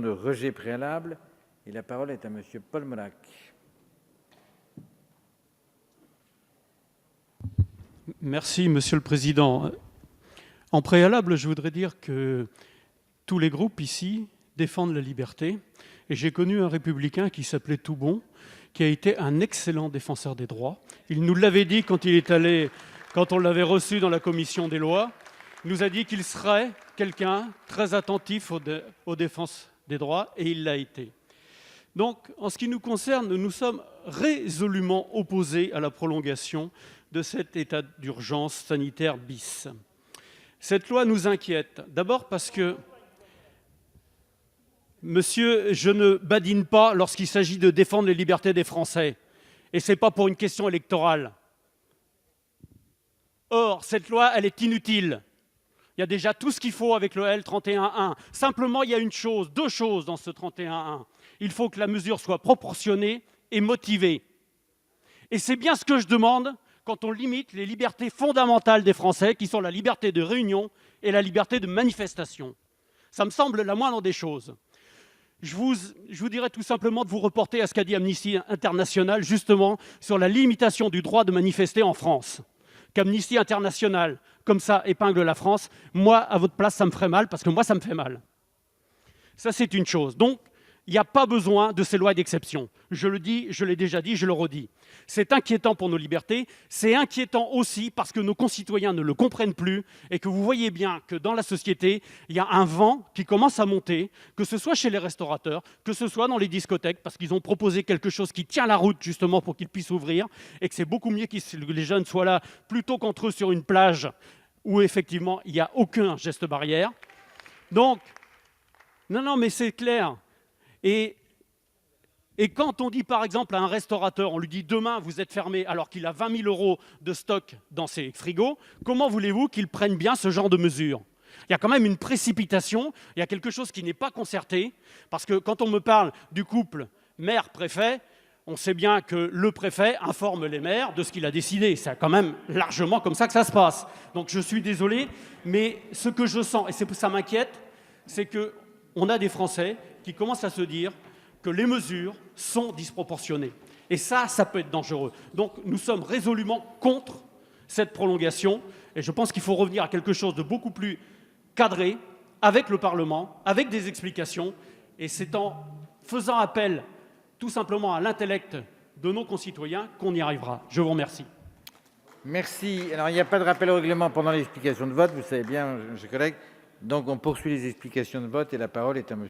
de rejet préalable et la parole est à Monsieur Paul Molac. Merci, Monsieur le Président. En préalable, je voudrais dire que tous les groupes ici défendent la liberté. Et j'ai connu un républicain qui s'appelait Toubon, qui a été un excellent défenseur des droits. Il nous l'avait dit quand on l'avait reçu dans la commission des lois. Il nous a dit qu'il serait quelqu'un très attentif aux défenses des droits, et il l'a été. Donc, en ce qui nous concerne, nous sommes résolument opposés à la prolongation de cet état d'urgence sanitaire bis. Cette loi nous inquiète, d'abord parce que, monsieur, je ne badine pas lorsqu'il s'agit de défendre les libertés des Français, et ce n'est pas pour une question électorale. Or, cette loi, elle est inutile. Il y a déjà tout ce qu'il faut avec le L31.1. Simplement, il y a deux choses dans ce 31.1. Il faut que la mesure soit proportionnée et motivée. Et c'est bien ce que je demande quand on limite les libertés fondamentales des Français, qui sont la liberté de réunion et la liberté de manifestation. Ça me semble la moindre des choses. Je vous dirais tout simplement de vous reporter à ce qu'a dit Amnesty International, justement, sur la limitation du droit de manifester en France. Qu'Amnesty International, comme ça, épingle la France, moi, à votre place, ça me ferait mal, parce que moi, ça me fait mal. Ça, c'est une chose. Donc, il n'y a pas besoin de ces lois d'exception. Je le dis, je l'ai déjà dit, je le redis. C'est inquiétant pour nos libertés, c'est inquiétant aussi parce que nos concitoyens ne le comprennent plus et que vous voyez bien que dans la société, il y a un vent qui commence à monter, que ce soit chez les restaurateurs, que ce soit dans les discothèques, parce qu'ils ont proposé quelque chose qui tient la route justement pour qu'ils puissent ouvrir, et que c'est beaucoup mieux que les jeunes soient là plutôt qu'entre eux sur une plage où effectivement il n'y a aucun geste barrière. Donc, non, mais c'est clair. Et quand on dit par exemple à un restaurateur, on lui dit demain vous êtes fermé alors qu'il a 20 000 € de stock dans ses frigos, comment voulez-vous qu'il prenne bien ce genre de mesures? Il y a quand même une précipitation, il y a quelque chose qui n'est pas concerté, parce que quand on me parle du couple maire-préfet, on sait bien que le préfet informe les maires de ce qu'il a décidé. C'est quand même largement comme ça que ça se passe. Donc je suis désolé, mais ce que je sens, et ça m'inquiète, c'est qu'on a des Français qui commencent à se dire que les mesures sont disproportionnées. Et ça peut être dangereux. Donc nous sommes résolument contre cette prolongation, et je pense qu'il faut revenir à quelque chose de beaucoup plus cadré, avec le Parlement, avec des explications, et c'est en faisant appel tout simplement à l'intellect de nos concitoyens qu'on y arrivera. Je vous remercie. Merci. Alors, il n'y a pas de rappel au règlement pendant l'explication de vote, vous savez bien, chers collègues. Donc, on poursuit les explications de vote et la parole est à monsieur